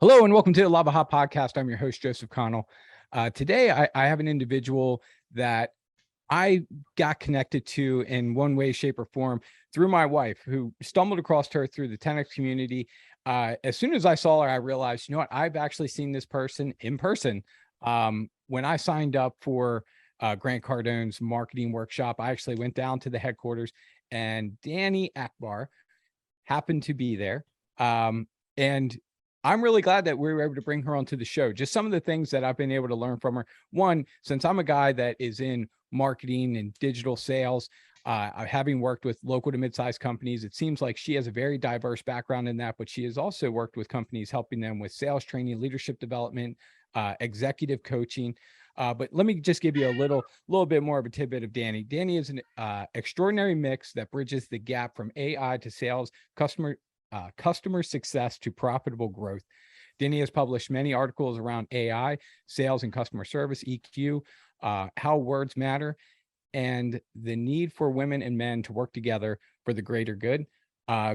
Hello and welcome to the Lava Hot Podcast. I'm your host, Joseph Connell. Today, I have an individual that I got connected to in one way, shape, or form through my wife, who stumbled across her through the 10X community. As soon as I saw her, I realized, you know what, I've actually seen this person in person. When I signed up for Grant Cardone's marketing workshop, I actually went down to the headquarters and Dani Akbar happened to be there. And I'm really glad that we were able to bring her onto the show. Just some of the things that I've been able to learn from her. One, since I'm a guy that is in marketing and digital sales, having worked with local to mid-sized companies, it seems like she has a very diverse background in that, but she has also worked with companies, helping them with sales training, leadership development, executive coaching. But let me just give you a little bit more of a tidbit of Dani. Dani is an extraordinary mix that bridges the gap from AI to sales, customer success to profitable growth. Dani has published many articles around AI, sales and customer service, EQ, how words matter, and the need for women and men to work together for the greater good.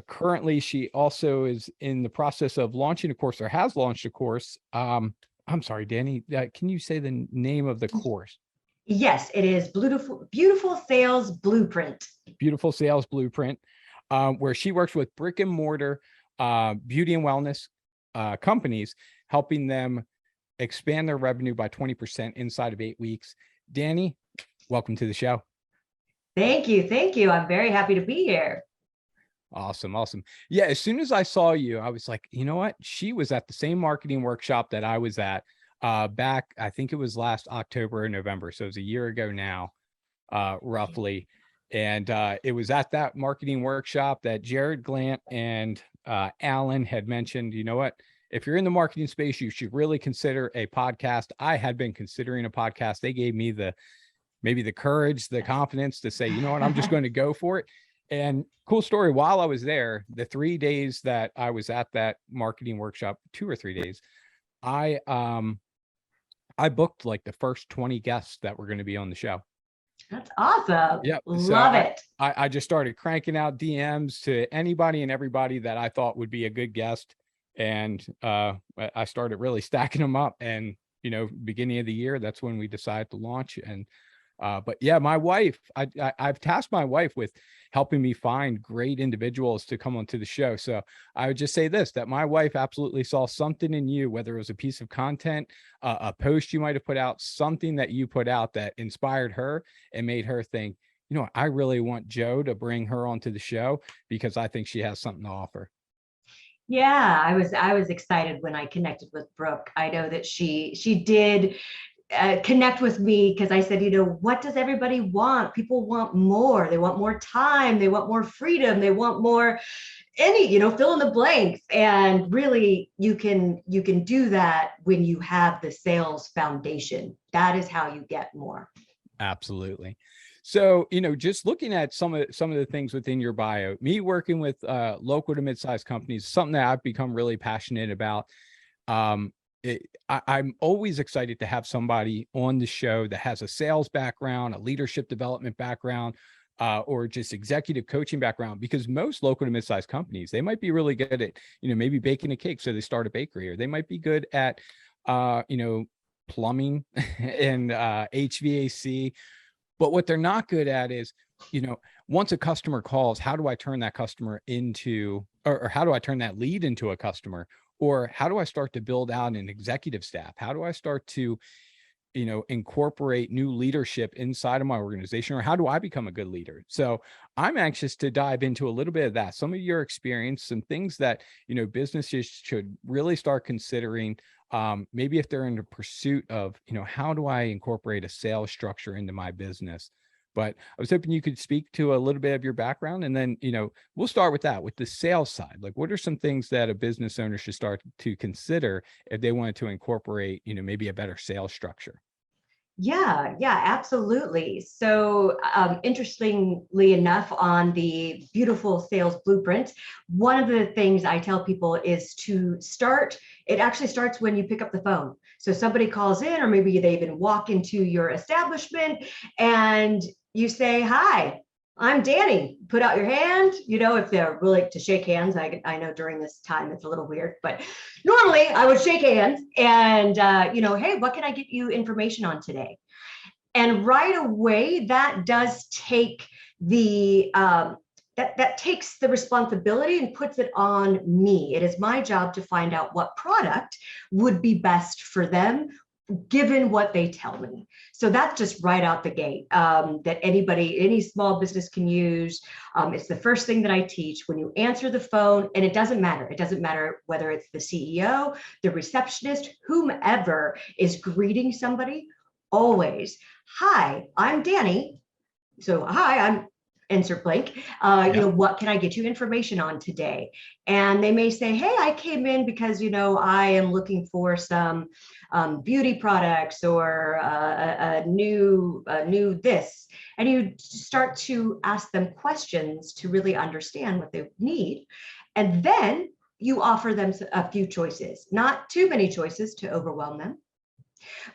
Currently, she also is in the process of launching a course, or has launched a course. I'm sorry, Dani, can you say the name of the course? Yes, it is Beautiful Sales Blueprint. Beautiful Sales Blueprint, where she works with brick-and-mortar beauty and wellness companies, helping them expand their revenue by 20% inside of 8 weeks. Dani, welcome to the show. Thank you. Thank you. I'm very happy to be here. Awesome. Awesome. Yeah. As soon as I saw you, I was like, you know what? She was at the same marketing workshop that I was at back, I think it was last October or November. So it was a year ago now, roughly. And it was at that marketing workshop that Jared Glant and Alan had mentioned, you know what? If you're in the marketing space, you should really consider a podcast. I had been considering a podcast. They gave me maybe the courage, the confidence to say, you know what, I'm just going to go for it. And cool story, while I was there, the 3 days that I was at that marketing workshop, 2 or 3 days, I booked like the first 20 guests that were going to be on the show. That's awesome. Yeah. Love it. I just started cranking out DMs to anybody and everybody that I thought would be a good guest. And I started really stacking them up. And, you know, beginning of the year, that's when we decided to launch. And but yeah, my wife, I've tasked my wife with helping me find great individuals to come onto the show. So I would just say this, that my wife absolutely saw something in you, whether it was a piece of content, a post you might have put out, something that you put out that inspired her and made her think, you know, I really want Joe to bring her onto the show because I think she has something to offer. Yeah, I was excited when I connected with Brooke. I know that she did connect with me because I said, you know, what does everybody want? People want more. They want more time. They want more freedom. They want more fill in the blanks. And really, you can do that when you have the sales foundation. That is how you get more. Absolutely. So, you know, just looking at some of the things within your bio, me working with local to mid-sized companies, something that I've become really passionate about. I'm always excited to have somebody on the show that has a sales background, a leadership development background, or just executive coaching background, because most local to mid-sized companies, they might be really good at, you know, maybe baking a cake. So they start a bakery, or they might be good at, you know, plumbing and HVAC. But what they're not good at is, you know, once a customer calls, how do I turn that customer into, or how do I turn that lead into a customer? Or how do I start to build out an executive staff? How do I start to, you know, incorporate new leadership inside of my organization? Or how do I become a good leader? So I'm anxious to dive into a little bit of that, some of your experience, some things that, you know, businesses should really start considering. Maybe if they're in the pursuit of, you know, how do I incorporate a sales structure into my business? But I was hoping you could speak to a little bit of your background, and then, you know, we'll start with that, with the sales side. Like, what are some things that a business owner should start to consider if they wanted to incorporate, you know, maybe a better sales structure? Yeah, absolutely. So, interestingly enough, on the Beautiful Sales Blueprint, one of the things I tell people is to start, it actually starts when you pick up the phone. So somebody calls in, or maybe they even walk into your establishment and you say, hi, I'm Dani. Put out your hand. If they're willing to shake hands, I know during this time it's a little weird, but normally I would shake hands and, hey, what can I get you information on today? And right away, that does take that takes the responsibility and puts it on me. It is my job to find out what product would be best for them, given what they tell me. So that's just right out the gate, that any small business can use. It's the first thing that I teach when you answer the phone, and it doesn't matter. It doesn't matter whether it's the CEO, the receptionist, whomever is greeting somebody, always, hi, I'm Dani. So hi, I'm insert blank. What can I get you information on today? And they may say, hey, I came in because, I am looking for some beauty products or a new this. And you start to ask them questions to really understand what they need. And then you offer them a few choices, not too many choices to overwhelm them,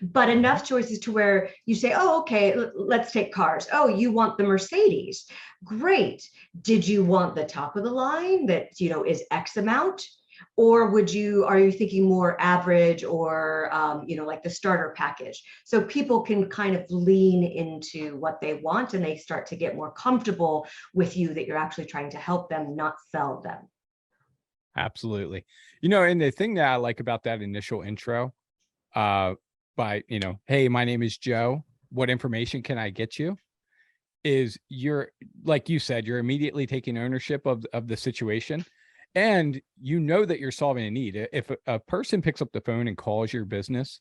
but enough choices to where you say, oh, okay, let's take cars. Oh, you want the Mercedes. Great. Did you want the top of the line that, is X amount? Or are you thinking more average or, like the starter package? So people can kind of lean into what they want and they start to get more comfortable with you that you're actually trying to help them, not sell them. Absolutely. And the thing that I like about that initial intro, hey, my name is Joe. What information can I get you? Is you're, like you said, you're immediately taking ownership of the situation. And that you're solving a need. If a person picks up the phone and calls your business,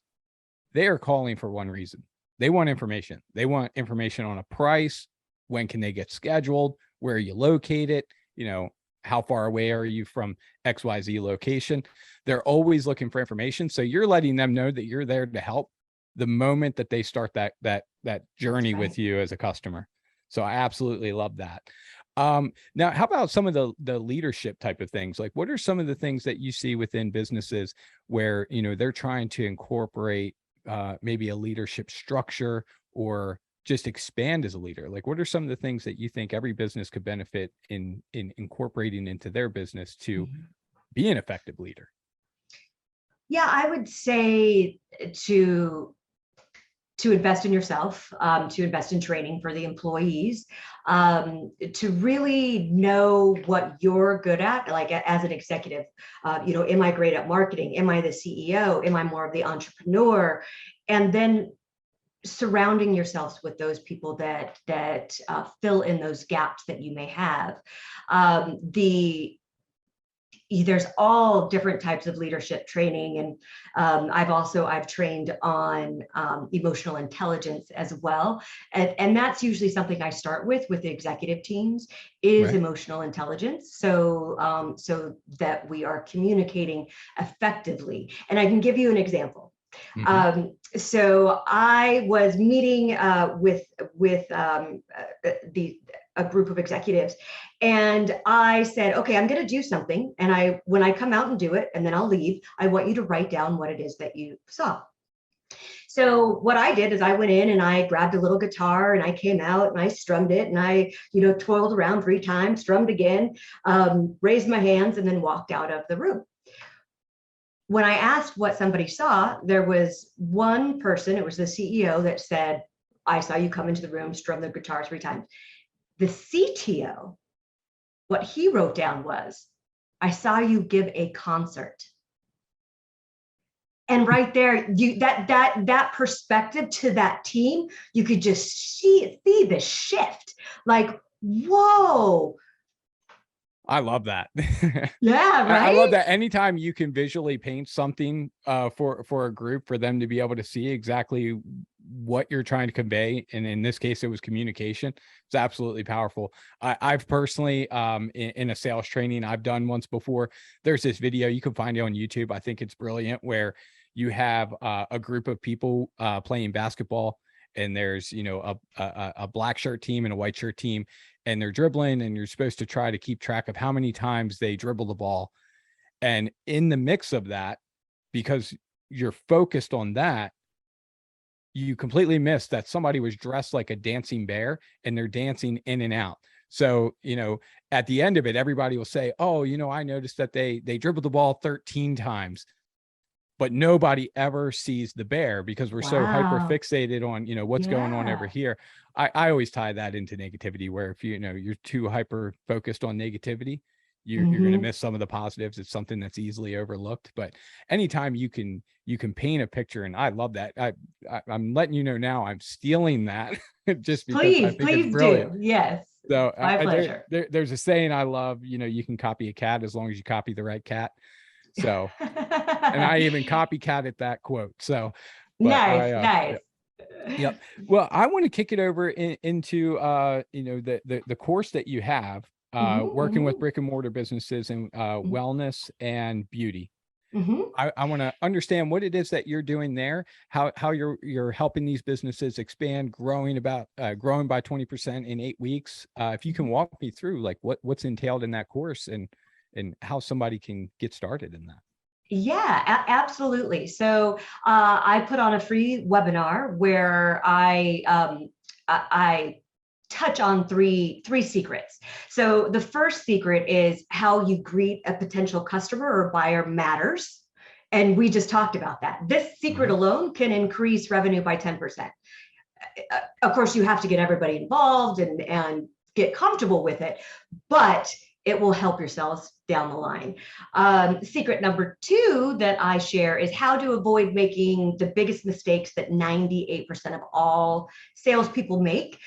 they are calling for one reason. They want information. They want information on a price. When can they get scheduled? Where are you located? How far away are you from XYZ location? They're always looking for information. So you're letting them know that you're there to help the moment that they start that journey with you as a customer. So I absolutely love that. Now, how about some of the leadership type of things? Like, what are some of the things that you see within businesses where, they're trying to incorporate maybe a leadership structure or just expand as a leader? Like, what are some of the things that you think every business could benefit in incorporating into their business to be an effective leader? Yeah, I would say to invest in yourself, to invest in training for the employees, to really know what you're good at, like as an executive. Am I great at marketing? Am I the CEO? Am I more of the entrepreneur? And then surrounding yourselves with those people that fill in those gaps that you may have. There's all different types of leadership training. And I've trained on emotional intelligence as well. And that's usually something I start with the executive teams is right. Emotional intelligence. So that we are communicating effectively. And I can give you an example. So I was meeting with a group of executives, and I said, okay, I'm going to do something. And when I come out and do it, and then I'll leave, I want you to write down what it is that you saw. So what I did is I went in and I grabbed a little guitar and I came out and I strummed it and I, twirled around 3 times, strummed again, raised my hands, and then walked out of the room. When I asked what somebody saw, there was one person, it was the CEO, that said, I saw you come into the room, strum the guitar 3 times. The CTO, what he wrote down was, I saw you give a concert. And right there, that perspective to that team, you could just see the shift. Like, whoa. I love that. Yeah, right. I love that. Anytime you can visually paint something for a group, for them to be able to see exactly what you're trying to convey, and in this case, it was communication. It's absolutely powerful. I've personally, in a sales training I've done once before, there's this video, you can find it on YouTube. I think it's brilliant, where you have a group of people playing basketball, and there's a black shirt team and a white shirt team, and they're dribbling, and you're supposed to try to keep track of how many times they dribble the ball. And in the mix of that, because you're focused on that, you completely miss that somebody was dressed like a dancing bear and they're dancing in and out. So, at the end of it, everybody will say, oh, I noticed that they dribbled the ball 13 times, but nobody ever sees the bear because we're so hyper Wow. fixated on, what's going on over Yeah. here. I always tie that into negativity, where if you're too hyper focused on negativity, you're going to Hmm. miss some of the positives. It's something that's easily overlooked. But anytime you can paint a picture, and I love that. I'm letting you know now, I'm stealing that just because I Please, think it's please brilliant. do. Yes. So My pleasure. there's a saying I love, you can copy a cat as long as you copy the right cat. So, and I even copycatted that quote. So, but Nice, nice. yep. Well, I want to kick it over into the course that you have, Hmm. working with Hmm. brick and mortar businesses and wellness and beauty. Hmm. I want to understand what it is that you're doing there, how you're helping these businesses expand, growing by 20% in 8 weeks. If you can walk me through like what's entailed in that course and how somebody can get started in that. Yeah, absolutely. So I put on a free webinar where I touch on three secrets. So the first secret is how you greet a potential customer or buyer matters. And we just talked about that. This secret Mhm. alone can increase revenue by 10%. Of course, you have to get everybody involved and get comfortable with it, but it will help yourselves down the line. Secret number two that I share is how to avoid making the biggest mistakes that 98% of all salespeople make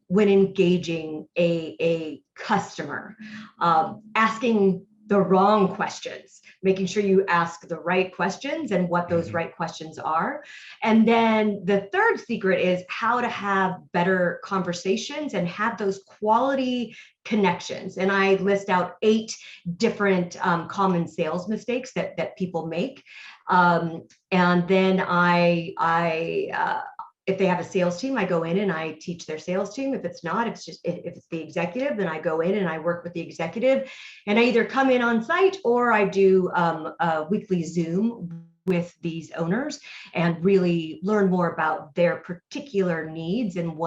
when engaging a customer. Asking the wrong questions, making sure you ask the right questions and what those Mhm. right questions are. And then the third secret is how to have better conversations and have those quality connections. And I list out 8 different common sales mistakes that people make. And then if they have a sales team, I go in and I teach their sales team. If it's not, if it's the executive, then I go in and I work with the executive, and I either come in on site or I do a weekly Zoom with these owners and really learn more about their particular needs and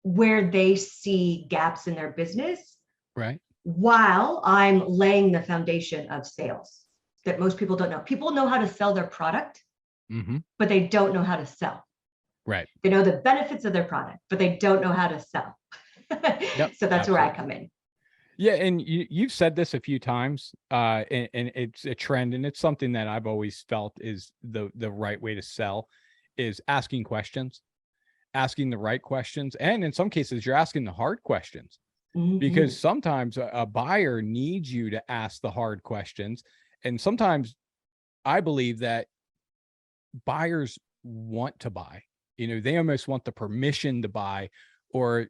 where they see gaps in their business, Right. while I'm laying the foundation of sales that most people don't know. People know how to sell their product, Mm-hmm. but they don't know how to sell. Right. They know the benefits of their product, but they don't know how to sell. Yep. So that's where I Absolutely. come in. Yeah, and you've said this a few times, and it's a trend, and it's something that I've always felt is the right way to sell, is asking questions, asking the right questions, and in some cases, you're asking the hard questions because Mm-hmm. sometimes a buyer needs you to ask the hard questions, and sometimes I believe that buyers want to buy. They almost want the permission to buy, or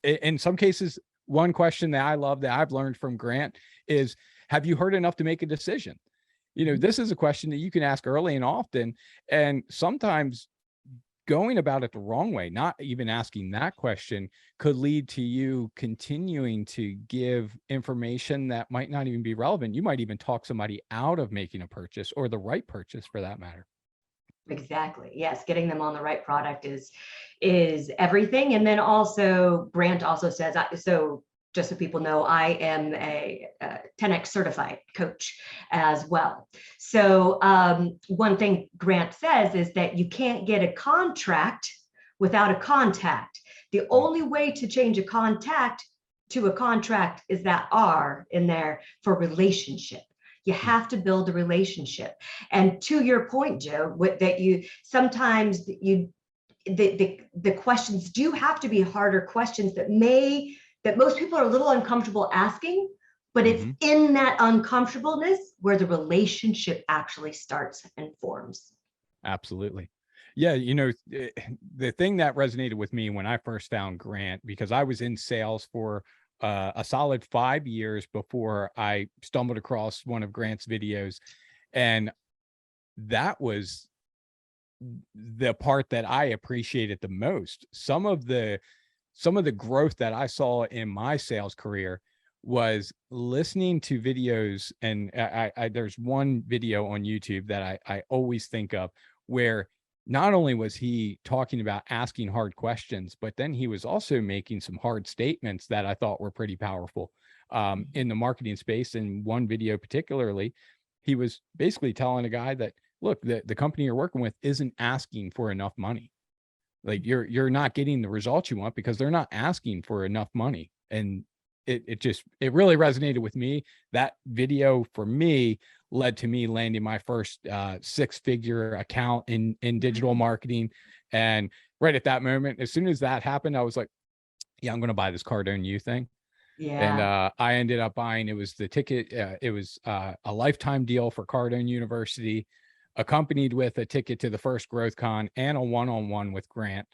in some cases, one question that I love that I've learned from Grant is, have you heard enough to make a decision? This is a question that you can ask early and often, and sometimes going about it the wrong way, not even asking that question, could lead to you continuing to give information that might not even be relevant. You might even talk somebody out of making a purchase, or the right purchase for that matter. Exactly. Yes, getting them on the right product is everything. And then also, Grant also says, so just so people know, I am a 10X certified coach as well. So one thing Grant says is that you can't get a contract without a contact. The only way to change a contact to a contract is that R in there for relationship. You have to build a relationship. And to your point, Joe, that you sometimes the questions do have to be harder questions that most people are a little uncomfortable asking, but it's Mm-hmm. in that uncomfortableness where the relationship actually starts and forms. Absolutely. Yeah, the thing that resonated with me when I first found Grant, because I was in sales for a solid 5 years before I stumbled across one of Grant's videos, and that was the part that I appreciated the most. Some of the growth that I saw in my sales career was listening to videos, and there's one video on YouTube that I always think of, where not only was he talking about asking hard questions, but then he was also making some hard statements that I thought were pretty powerful in the marketing space. In one video particularly, he was basically telling a guy that, look, the company you're working with isn't asking for enough money. Like you're not getting the results you want because they're not asking for enough money. And it really resonated with me. That video for me led to me landing my first 6-figure account in digital marketing. And right at that moment, as soon as that happened, I was like, yeah, I'm going to buy this Cardone U thing. And Yeah. I ended up buying, it was the ticket. It was a lifetime deal for Cardone University, accompanied with a ticket to the first Growth Con and a one-on-one with Grant.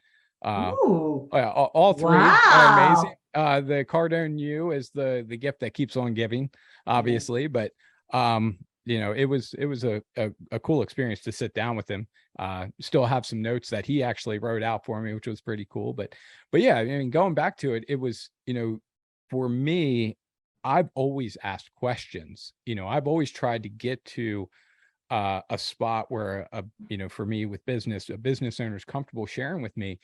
Ooh. All three are amazing. Wow. The Cardone U is the gift that keeps on giving, obviously, but it was a cool experience to sit down with him. Still have some notes that he actually wrote out for me, which was pretty cool. But yeah, I mean, going back to it, it was, for me, I've always asked questions. I've always tried to get to a spot where for me with business, a business owner is comfortable sharing with me,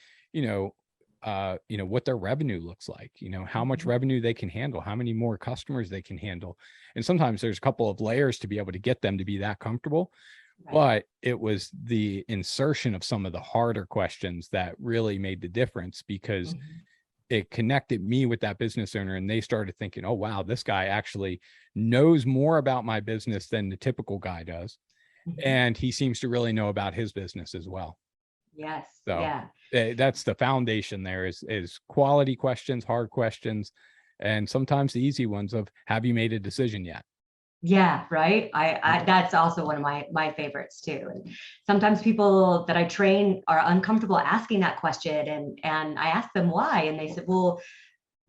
what their revenue looks like, how much Mhm. revenue they can handle, how many more customers they can handle. And sometimes there's a couple of layers to be able to get them to be that comfortable. Right. But it was the insertion of some of the harder questions that really made the difference, because Mhm. it connected me with that business owner, and they started thinking, oh wow, this guy actually knows more about my business than the typical guy does, Mhm. and he seems to really know about his business as well. Yes. So Yeah. that's the foundation there, is quality questions, hard questions, and sometimes the easy ones of, have you made a decision yet? Yeah, right. I that's also one of my favorites too. And sometimes people that I train are uncomfortable asking that question, and I ask them why, and they said, "Well,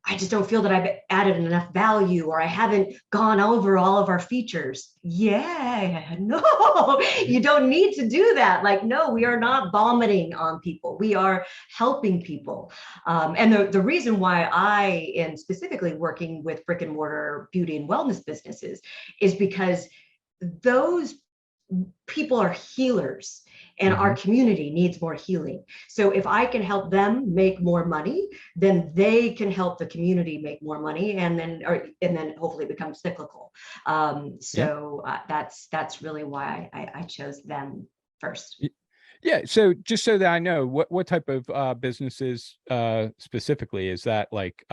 I just don't feel that I've added enough value, or I haven't gone over all of our features." Yeah, no, you don't need to do that. Like, no, we are not vomiting on people. We are helping people. And the reason why I am specifically working with brick and mortar beauty and wellness businesses is because those people are healers, and our Mhm. community needs more healing. So if I can help them make more money, then they can help the community make more money, and then hopefully become cyclical. Yeah. That's really why I chose them first. Y- Yeah. So just so that I know, what type of businesses specifically is that, like,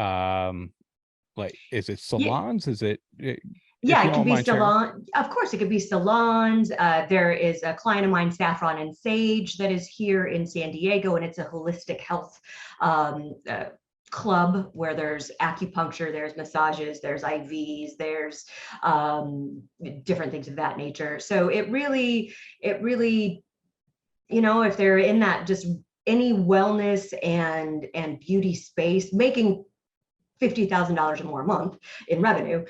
is it Yeah, salons? Is it, if yeah, you it could don't be mind sharing? salon. Of course, it could be salons. There is a client of mine, Saffron and Sage, that is here in San Diego, and it's a holistic health club where there's acupuncture, there's massages, there's IVs, there's different things of that nature. So it really, if they're in that just any wellness and beauty space, making $50,000 or more a month in revenue,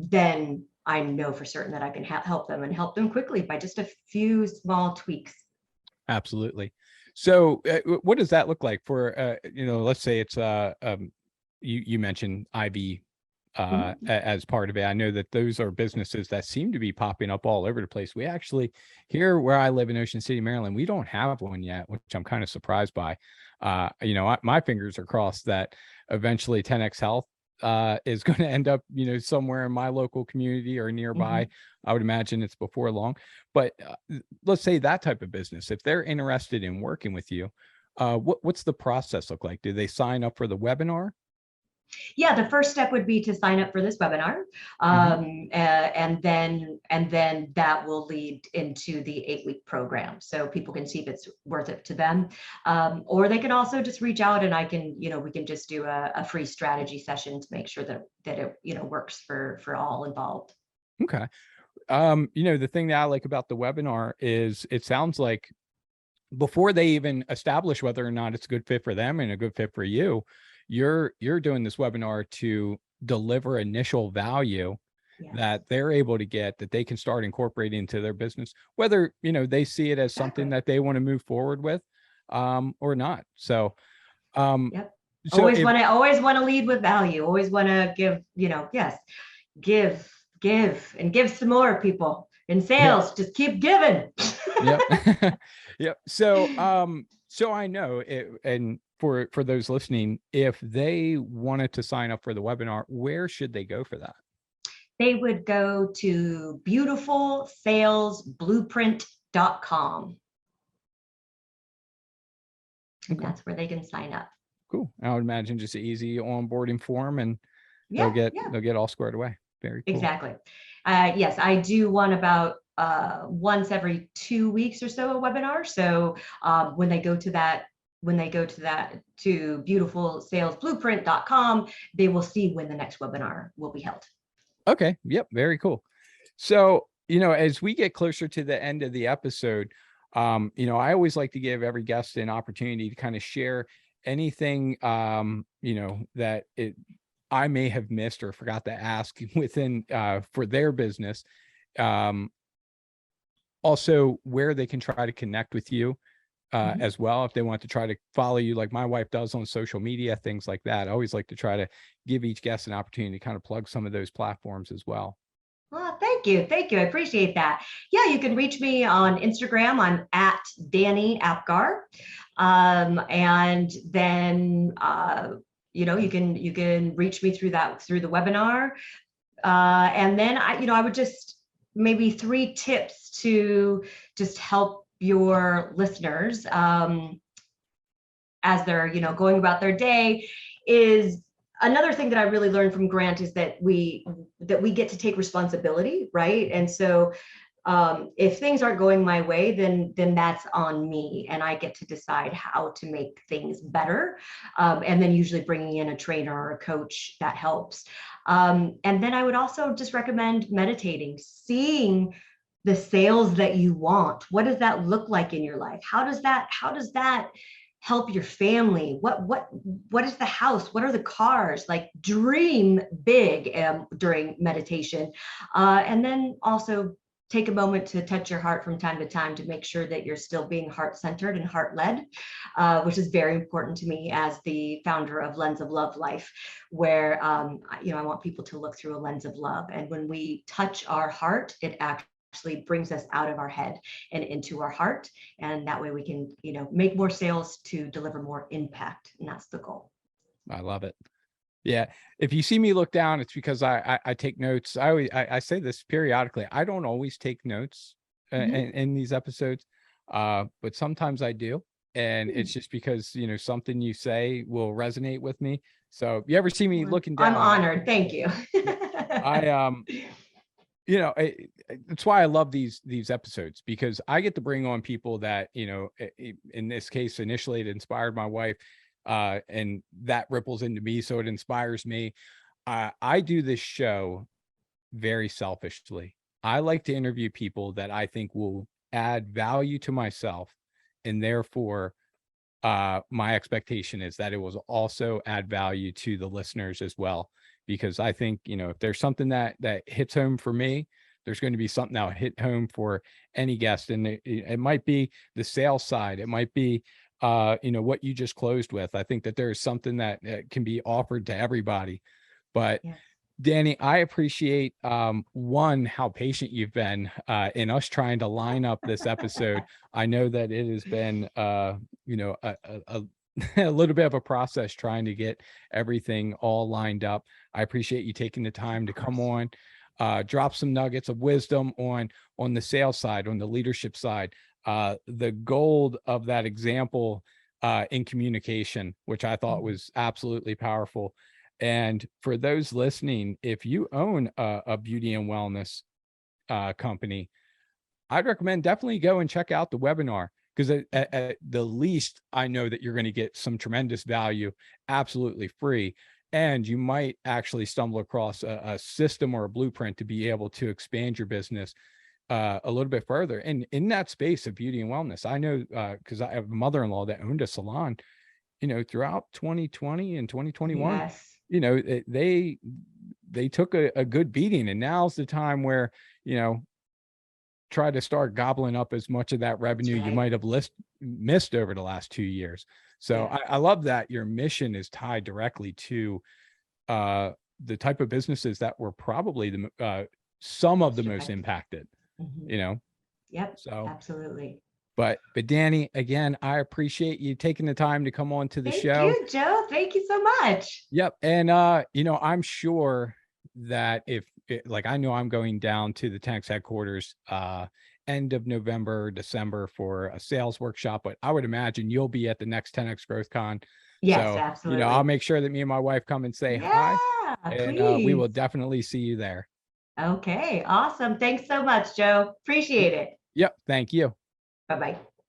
then I know for certain that I can help them, and help them quickly by just a few small tweaks. Absolutely. So what does that look like for, let's say it's, you mentioned IV Mhm. as part of it. I know that those are businesses that seem to be popping up all over the place. We actually, here where I live in Ocean City, Maryland, we don't have one yet, which I'm kind of surprised by. My fingers are crossed that eventually 10X Health is going to end up, somewhere in my local community or nearby. Mhm. I would imagine it's before long. But let's say that type of business, if they're interested in working with you, what's the process look like? Do they sign up for the webinar? Yeah, the first step would be to sign up for this webinar, Hmm. and then that will lead into the 8-week program, so people can see if it's worth it to them, or they can also just reach out, and we can just do a free strategy session to make sure that it works for all involved. Okay. The thing that I like about the webinar is it sounds like before they even establish whether or not it's a good fit for them and a good fit for you, you're doing this webinar to deliver initial value Yes, that they're able to get, that they can start incorporating into their business, whether they see it as something exactly. that they want to move forward with, or not. Um Yep. so Always if want to always want to lead with value. Always want to give, yes, give, give, and give some more, people. In sales, just keep giving. Yep. Yep. So I know it, and for those listening, if they wanted to sign up for the webinar, where should they go for that? They would go to beautifulsalesblueprint.com. And Okay. that's where they can sign up. Cool. I would imagine just an easy onboarding form, and they'll get all squared away. Very cool. Exactly. Yes, I do one about once every 2 weeks or so a webinar. So when they go to beautifulsalesblueprint.com, they will see when the next webinar will be held. Okay. Yep. Very cool. So, as we get closer to the end of the episode, I always like to give every guest an opportunity to kind of share anything, that I may have missed or forgot to ask within for their business. Also, where they can try to connect with you as well, if they want to try to follow you like my wife does on social media, things like that. I always like to try to give each guest an opportunity to kind of plug some of those platforms as well. Well, thank you. Thank you. I appreciate that. Yeah, you can reach me on Instagram. I'm at Dani Apgar. And then, you can reach me through the webinar. And then I would just maybe 3 tips to just help your listeners as they're, going about their day is another thing that I really learned from Grant is that we get to take responsibility, right? And so if things aren't going my way, then that's on me, and I get to decide how to make things better. And then usually bringing in a trainer or a coach that helps. And then I would also just recommend meditating, seeing the sales that you want. What does that look like in your life? How does that help your family? What is the house? What are the cars? Like, dream big during meditation. And then also take a moment to touch your heart from time to time to make sure that you're still being heart-centered and heart-led, which is very important to me as the founder of Lens of Love Life, where I want people to look through a lens of love. And when we touch our heart, it actually brings us out of our head and into our heart. And that way we can, make more sales to deliver more impact. And that's the goal. I love it. Yeah. If you see me look down, it's because I take notes. I say this periodically. I don't always take notes in these episodes, but sometimes I do. And it's just because, something you say will resonate with me. So if you ever see me looking down, I'm honored. Thank you. It's why I love these episodes, because I get to bring on people that, in this case, initially it inspired my wife. And that ripples into me, so it inspires me. I do this show very selfishly. I like to interview people that I think will add value to myself, and therefore my expectation is that it will also add value to the listeners as well, because I think, if there's something that hits home for me, there's going to be something that'll hit home for any guest. And it might be the sales side, it might be what you just closed with. I think that there's something that can be offered to everybody. But yeah. Dani, I appreciate one, how patient you've been in us trying to line up this episode. I know that it has been a little bit of a process trying to get everything all lined up. I appreciate you taking the time to come on, drop some nuggets of wisdom on the sales side, on the leadership side. The gold of that example in communication, which I thought was absolutely powerful. And for those listening, if you own a beauty and wellness company, I'd recommend definitely go and check out the webinar, because at the least, I know that you're going to get some tremendous value, absolutely free. And you might actually stumble across a system or a blueprint to be able to expand your business a little bit further. And in that space of beauty and wellness, I know, because I have a mother-in-law that owned a salon, throughout 2020 and 2021, yes. They took a good beating, and now's the time where, try to start gobbling up as much of that revenue you might have missed over the last 2 years. So yeah. I love that your mission is tied directly to the type of businesses that were probably some of the most impacted. Mhm. you know, Yep, so. absolutely. But Dani, again, I appreciate you taking the time to come on to the Thank show. you, Joe. Thank you so much. Yep. And you know, I'm sure that like I know I'm going down to the Tanks headquarters end of November, December for a sales workshop, but I would imagine you'll be at the next 10X Growth Con. Yes, So, you know, I'll absolutely. make sure that me and my wife come and say hi, Yeah, and we will please. definitely see you there. Okay, awesome. Thanks so much, Joe. Appreciate it. Yep. Thank you. Bye-bye.